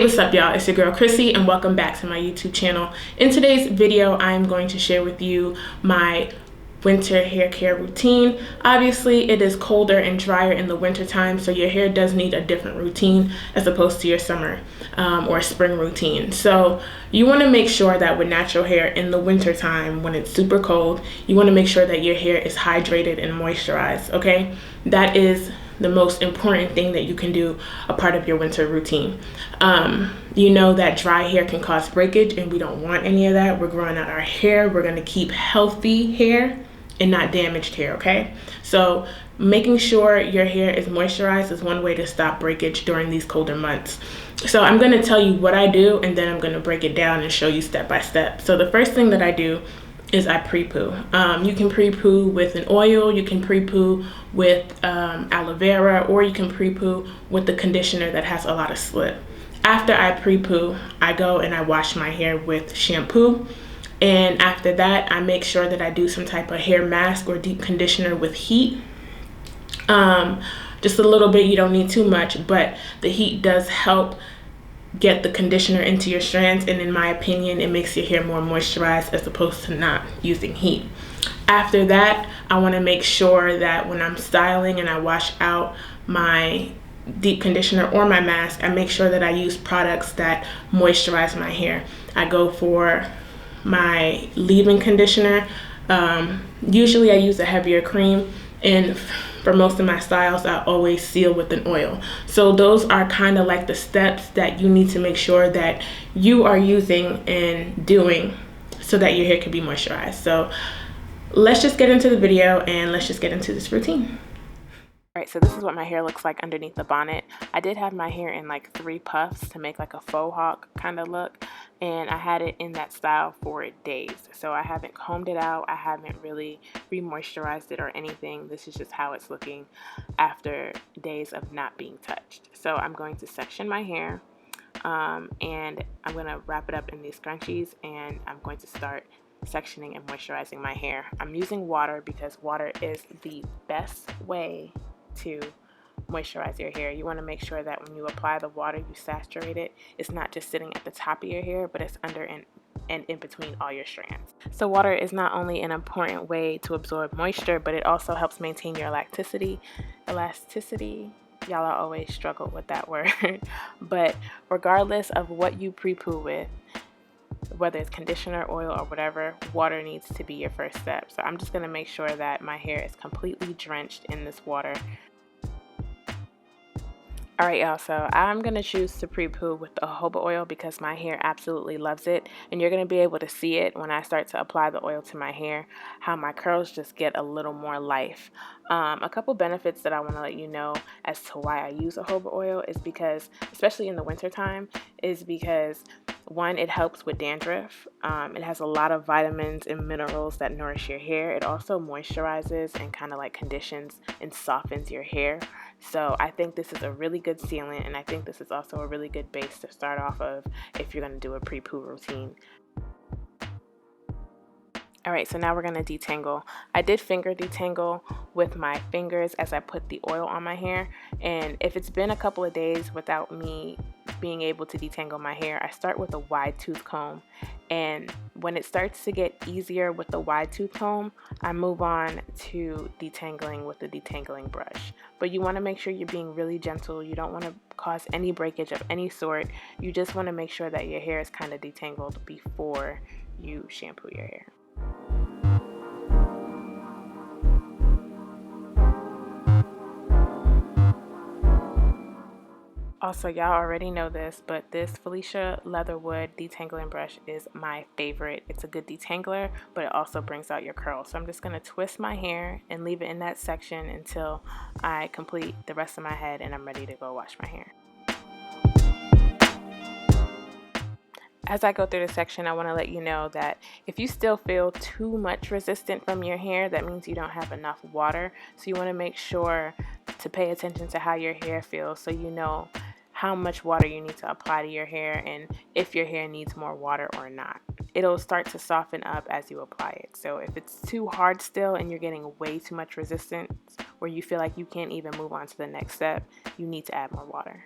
What's up, y'all? It's your girl Chrissy and welcome back to my YouTube channel. In today's video, I'm going to share with you my winter hair care routine. Obviously, it is colder and drier in the winter time, so your hair does need a different routine as opposed to your summer or spring routine. So you want to make sure that with natural hair in the winter time, when it's super cold, you want to make sure that your hair is hydrated and moisturized, okay? That is the most important thing that you can do a part of your winter routine. You know that dry hair can cause breakage, and we don't want any of that. We're growing out our hair. We're going to keep healthy hair and not damaged hair, okay? So making sure your hair is moisturized is one way to stop breakage during these colder months. So I'm going to tell you what I do, and then I'm going to break it down and show you step by step. So the first thing that I do is I pre-poo. You can pre-poo with an oil, you can pre-poo with aloe vera, or you can pre-poo with the conditioner that has a lot of slip. After I pre-poo, I go and I wash my hair with shampoo. And after that, I make sure that I do some type of hair mask or deep conditioner with heat. Just a little bit, you don't need too much, but the heat does help get the conditioner into your strands, and in my opinion, it makes your hair more moisturized as opposed to not using heat. After that, I want to make sure that when I'm styling and I wash out my deep conditioner or my mask, I make sure that I use products that moisturize my hair. I go for my leave-in conditioner. Usually I use a heavier cream, and for most of my styles, I always seal with an oil. So those are kind of like the steps that you need to make sure that you are using and doing so that your hair can be moisturized. So let's just get into the video and let's just get into this routine. All right, so this is what my hair looks like underneath the bonnet. I did have my hair in like 3 puffs to make like a faux hawk kind of look, and I had it in that style for days. So I haven't combed it out, I haven't really re-moisturized it or anything. This is just how it's looking after days of not being touched. So I'm going to section my hair, and I'm going to wrap it up in these scrunchies, and I'm going to start sectioning and moisturizing my hair. I'm using water because water is the best way to moisturize your hair. You want to make sure that when you apply the water, you saturate it. It's not just sitting at the top of your hair, but it's under and in between all your strands. So water is not only an important way to absorb moisture, but it also helps maintain your elasticity. Y'all always struggle with that word. But regardless of what you pre-poo with, whether it's conditioner, oil, or whatever, water needs to be your first step. So I'm just going to make sure that my hair is completely drenched in this water. Alright, y'all, so I'm going to choose to pre-poo with the jojoba oil because my hair absolutely loves it, and you're going to be able to see it when I start to apply the oil to my hair, how my curls just get a little more life. A couple benefits that I want to let you know as to why I use jojoba oil is because, especially in the winter time, is because one, it helps with dandruff. It has a lot of vitamins and minerals that nourish your hair. It also moisturizes and kind of like conditions and softens your hair. So I think this is a really good sealant, and I think this is also a really good base to start off of if you're going to do a pre-poo routine. Alright, so now we're going to detangle. I did finger detangle with my fingers as I put the oil on my hair, and if it's been a couple of days without me being able to detangle my hair, I start with a wide tooth comb, and when it starts to get easier with the wide tooth comb, I move on to detangling with the detangling brush. But you want to make sure you're being really gentle. You don't want to cause any breakage of any sort. You just want to make sure that your hair is kind of detangled before you shampoo your hair. Also, y'all already know this, but this Felicia Leatherwood detangling brush is my favorite. It's a good detangler, but it also brings out your curls. So I'm just going to twist my hair and leave it in that section until I complete the rest of my head and I'm ready to go wash my hair. As I go through this section, I want to let you know that if you still feel too much resistance from your hair, that means you don't have enough water. So you want to make sure to pay attention to how your hair feels so you know how much water you need to apply to your hair and if your hair needs more water or not. It'll start to soften up as you apply it. So if it's too hard still and you're getting way too much resistance where you feel like you can't even move on to the next step, you need to add more water.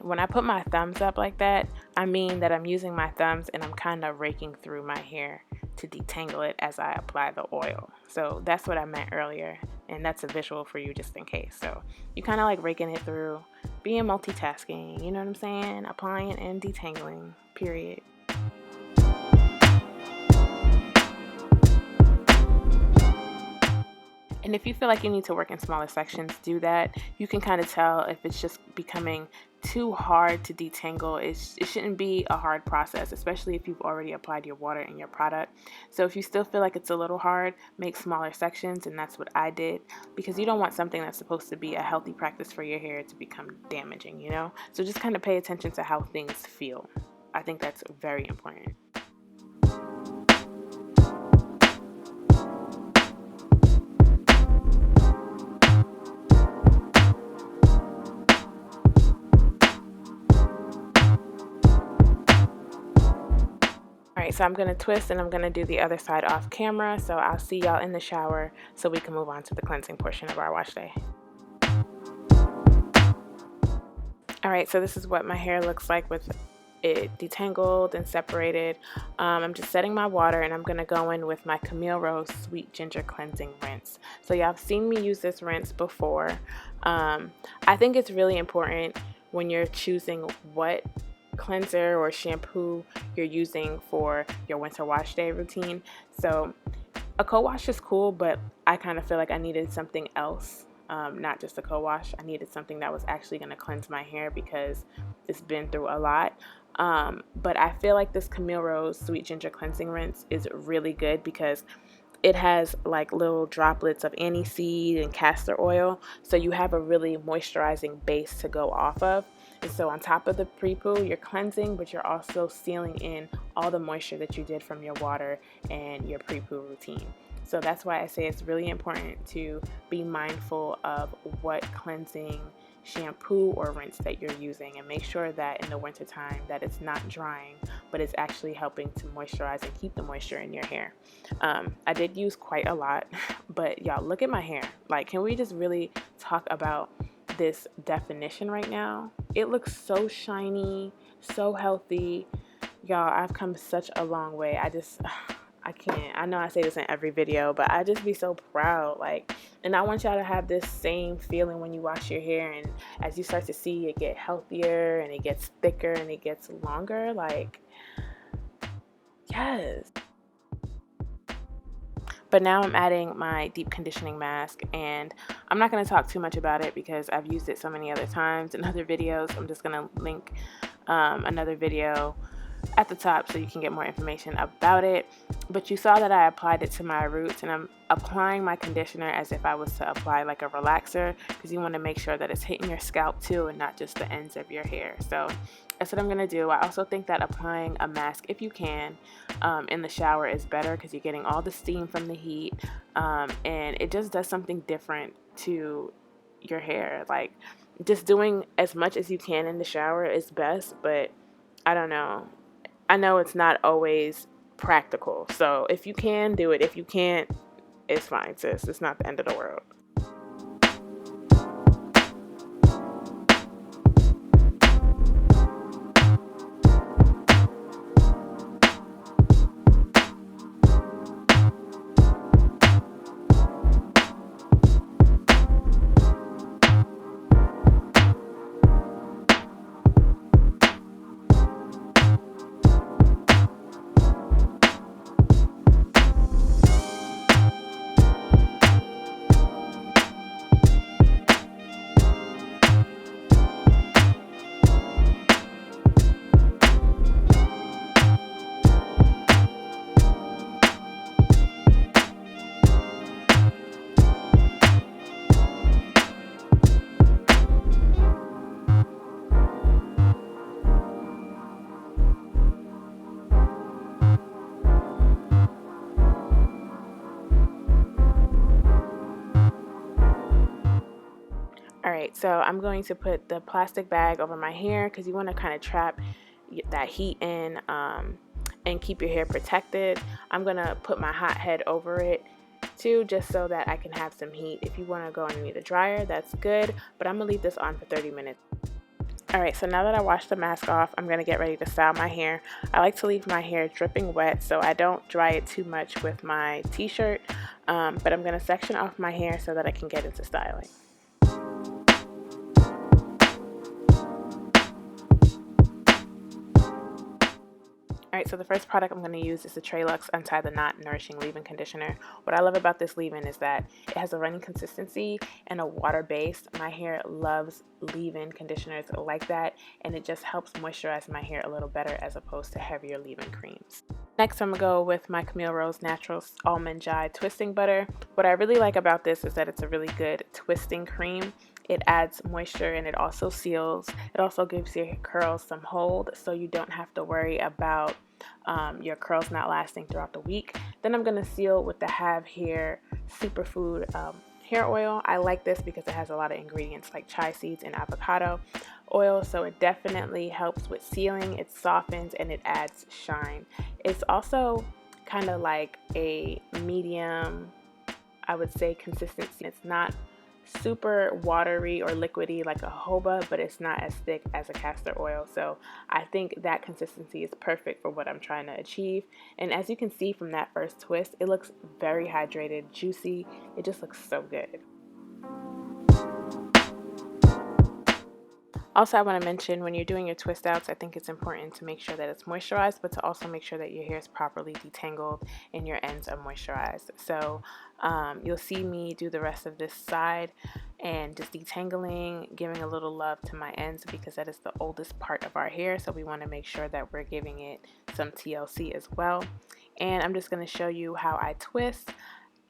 when I put my thumbs up like that, I mean that I'm using my thumbs and I'm kind of raking through my hair to detangle it as I apply the oil. So that's what I meant earlier, and that's a visual for you just in case. So you kind of like raking it through, being multitasking, you know what I'm saying? Applying and detangling, period. And if you feel like you need to work in smaller sections, do that. You can kind of tell if it's just becoming too hard to detangle. It shouldn't be a hard process, especially if you've already applied your water in your product. So if you still feel like it's a little hard, make smaller sections, and that's what I did, because you don't want something that's supposed to be a healthy practice for your hair to become damaging, you know? So just kind of pay attention to how things feel. I think that's very important. Alright, so I'm going to twist and I'm going to do the other side off camera. So I'll see y'all in the shower so we can move on to the cleansing portion of our wash day. Alright, so this is what my hair looks like with it detangled and separated. I'm just setting my water and I'm going to go in with my Camille Rose Sweet Ginger Cleansing Rinse. So y'all have seen me use this rinse before. I think it's really important when you're choosing what cleanser or shampoo you're using for your winter wash day routine. So a co-wash is cool, but I kind of feel like I needed something else, not just a co-wash. I needed something that was actually going to cleanse my hair because it's been through a lot. But I feel like this Camille Rose Sweet Ginger Cleansing Rinse is really good because it has like little droplets of aniseed and castor oil, so you have a really moisturizing base to go off of. And so on top of the pre-poo, you're cleansing, but you're also sealing in all the moisture that you did from your water and your pre-poo routine. So that's why I say it's really important to be mindful of what cleansing shampoo or rinse that you're using, and make sure that in the wintertime that it's not drying, but it's actually helping to moisturize and keep the moisture in your hair. I did use quite a lot, but y'all, look at my hair. Like, can we just really talk about this definition right now? It looks so shiny, so healthy. Y'all, I've come such a long way. I can't. I know I say this in every video, but I just be so proud. Like, and I want y'all to have this same feeling when you wash your hair, and as you start to see it get healthier and it gets thicker and it gets longer. Like, yes. But now I'm adding my deep conditioning mask, and I'm not going to talk too much about it because I've used it so many other times in other videos. I'm just going to link another video at the top so you can get more information about it. But you saw that I applied it to my roots, and I'm applying my conditioner as if I was to apply like a relaxer, because you want to make sure that it's hitting your scalp too and not just the ends of your hair. So that's what I'm going to do. I also think that applying a mask, if you can, in the shower is better because you're getting all the steam from the heat, and it just does something different to your hair. Like, just doing as much as you can in the shower is best, but I don't know. I know it's not always practical. So if you can, do it. If you can't, it's fine, sis. It's not the end of the world. Alright, so I'm going to put the plastic bag over my hair because you want to kind of trap that heat in and keep your hair protected. I'm going to put my hot head over it too, just so that I can have some heat. If you want to go underneath the dryer, that's good, but I'm going to leave this on for 30 minutes. Alright, so now that I washed the mask off, I'm going to get ready to style my hair. I like to leave my hair dripping wet, so I don't dry it too much with my t-shirt, but I'm going to section off my hair so that I can get into styling. Alright, so the first product I'm going to use is the Trelux Untie the Knot Nourishing Leave-In Conditioner. What I love about this leave-in is that it has a running consistency and a water base. My hair loves leave-in conditioners like that, and it just helps moisturize my hair a little better as opposed to heavier leave-in creams. Next, I'm going to go with my Camille Rose Natural Almond Joy Twisting Butter. What I really like about this is that it's a really good twisting cream. It adds moisture and it also seals. It also gives your curls some hold, so you don't have to worry about your curls not lasting throughout the week. Then I'm going to seal with the Have Hair Superfood hair oil. I like this because it has a lot of ingredients like chia seeds and avocado oil, so it definitely helps with sealing. It softens and it adds shine. It's also kind of like a medium, I would say, consistency. It's not super watery or liquidy like a jojoba, but it's not as thick as a castor oil, so I think that consistency is perfect for what I'm trying to achieve. And as you can see from that first twist, it looks very hydrated, juicy. It just looks so good. Also, I want to mention, when you're doing your twist outs, I think it's important to make sure that it's moisturized, but to also make sure that your hair is properly detangled and your ends are moisturized. So you'll see me do the rest of this side and just detangling, giving a little love to my ends because that is the oldest part of our hair. So we want to make sure that we're giving it some TLC as well. And I'm just going to show you how I twist.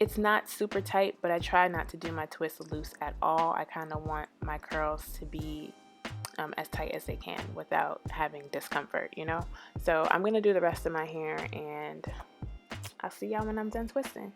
It's not super tight, but I try not to do my twist loose at all. I kind of want my curls to be as tight as they can without having discomfort, you know? So I'm gonna do the rest of my hair and I'll see y'all when I'm done twisting.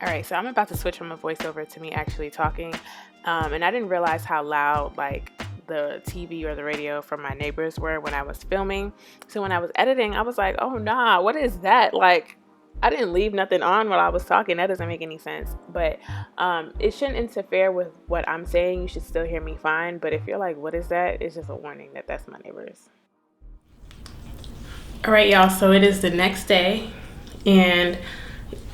Alright, so I'm about to switch from a voiceover to me actually talking, and I didn't realize how loud like the TV or the radio from my neighbors were when I was filming. So when I was editing, I was like, oh nah, what is that? Like, I didn't leave nothing on while I was talking. That doesn't make any sense. But it shouldn't interfere with what I'm saying. You should still hear me fine. But if you're like, what is that? It's just a warning that that's my neighbors. All right, y'all. So it is the next day. And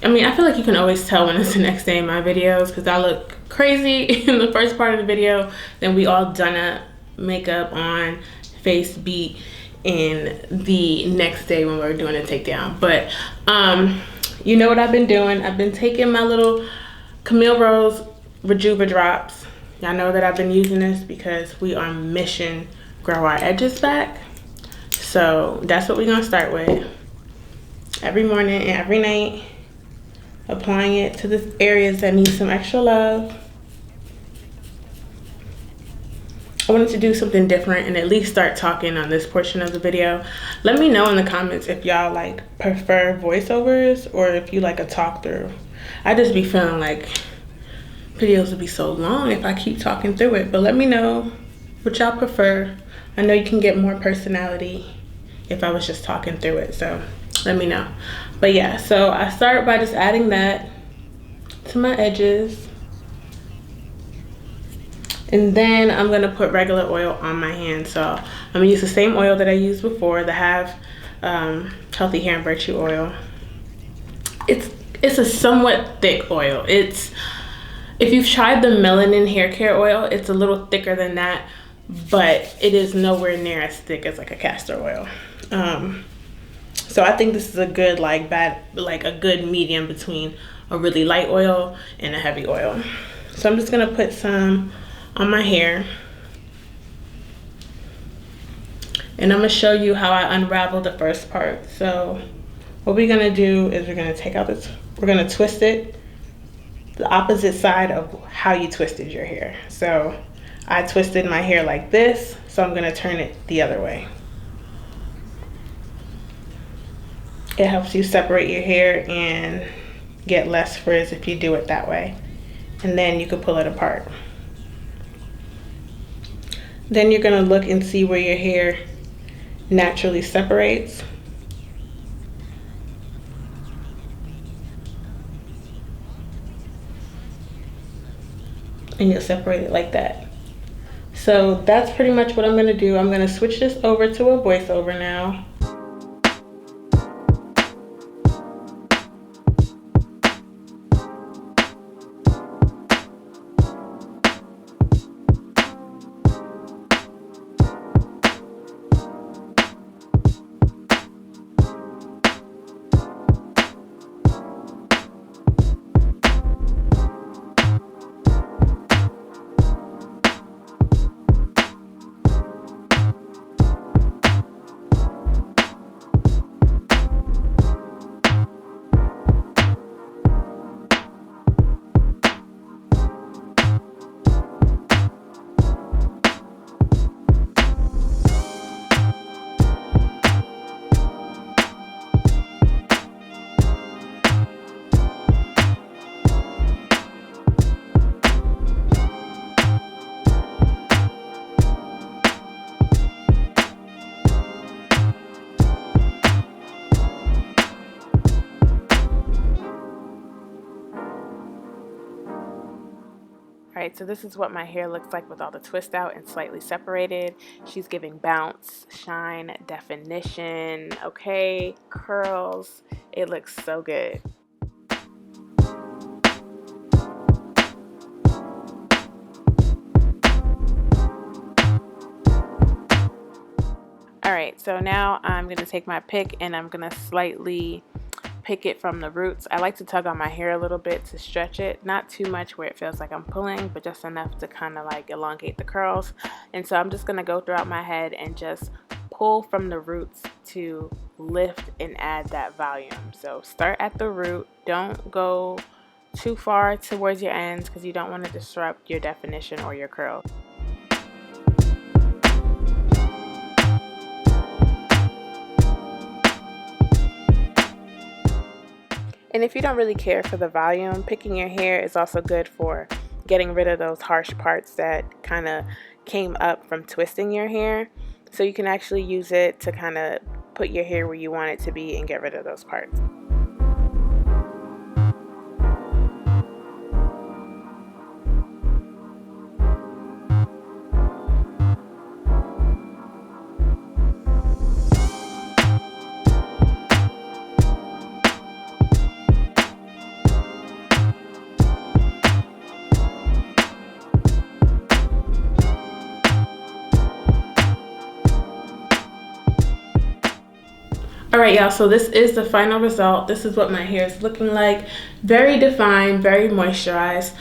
I mean, I feel like you can always tell when it's the next day in my videos because I look crazy in the first part of the video. Then we all done up, makeup on, face beat in the next day when we're doing a takedown. But you know what I've been doing? I've been taking my little Camille Rose Rejuva drops. Y'all know that I've been using this because we are mission grow our edges back. So that's what we're gonna start with. Every morning and every night, applying it to the areas that need some extra love. I wanted to do something different and at least start talking on this portion of the video. Let me know in the comments if y'all like prefer voiceovers or if you like a talk through. I just be feeling like videos would be so long if I keep talking through it, but let me know what y'all prefer. I know you can get more personality if I was just talking through it, so let me know. But yeah, so I start by just adding that to my edges. And then I'm gonna put regular oil on my hand. So I'm gonna use the same oil that I used before, the Have Healthy Hair and Virtue oil. It's a somewhat thick oil. If you've tried the Melanin Hair Care oil, it's a little thicker than that, but it is nowhere near as thick as like a castor oil. So I think this is a good like a good medium between a really light oil and a heavy oil. So I'm just gonna put some on my hair. And I'm gonna show you how I unravel the first part. So what we're gonna do is we're gonna take out this, we're gonna twist it the opposite side of how you twisted your hair. So I twisted my hair like this, so I'm gonna turn it the other way. It helps you separate your hair and get less frizz if you do it that way. And then you can pull it apart. Then you're gonna look and see where your hair naturally separates. And you'll separate it like that. So that's pretty much what I'm gonna do. I'm gonna switch this over to a voiceover now. Alright, so this is what my hair looks like with all the twist out and slightly separated. She's giving bounce, shine, definition, okay, curls. It looks so good. Alright, so now I'm going to take my pick and I'm going to slightly pick it from the roots. I like to tug on my hair a little bit to stretch it, not too much where it feels like I'm pulling, but just enough to kind of like elongate the curls. And so I'm just going to go throughout my head and just pull from the roots to lift and add that volume. So start at the root, don't go too far towards your ends because you don't want to disrupt your definition or your curl. And if you don't really care for the volume, picking your hair is also good for getting rid of those harsh parts that kind of came up from twisting your hair. So you can actually use it to kind of put your hair where you want it to be and get rid of those parts. Alright y'all, so this is the final result. This is what my hair is looking like. Very defined, very moisturized.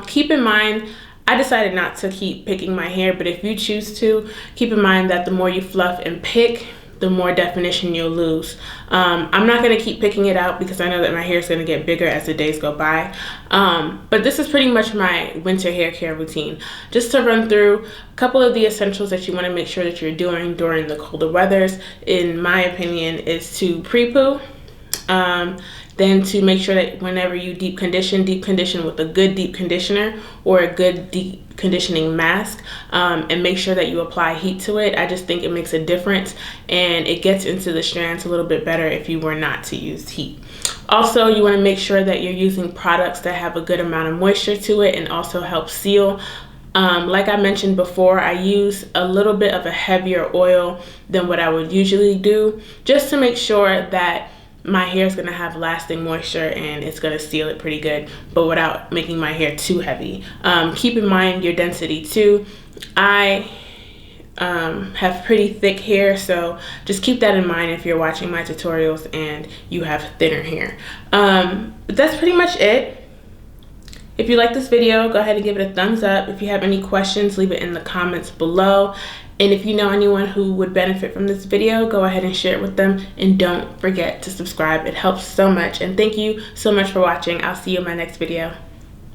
Keep in mind, I decided not to keep picking my hair, but if you choose to, keep in mind that the more you fluff and pick, the more definition you'll lose. I'm not going to keep picking it out because I know that my hair is going to get bigger as the days go by. But this is pretty much my winter hair care routine. Just to run through a couple of the essentials that you want to make sure that you're doing during the colder weathers, in my opinion, is to pre-poo. Then to make sure that whenever you deep condition with a good deep conditioner or a good deep conditioning mask, and make sure that you apply heat to it. I just think it makes a difference and it gets into the strands a little bit better if you were not to use heat. Also, you want to make sure that you're using products that have a good amount of moisture to it and also help seal. Like I mentioned before, I use a little bit of a heavier oil than what I would usually do, just to make sure that my hair is going to have lasting moisture and it's going to seal it pretty good, but without making my hair too heavy. Keep in mind your density too. I have pretty thick hair, so just keep that in mind if you're watching my tutorials and you have thinner hair. But that's pretty much it. If you like this video, go ahead and give it a thumbs up. If you have any questions, leave it in the comments below. And if you know anyone who would benefit from this video, go ahead and share it with them. And don't forget to subscribe. It helps so much. And thank you so much for watching. I'll see you in my next video.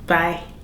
Bye.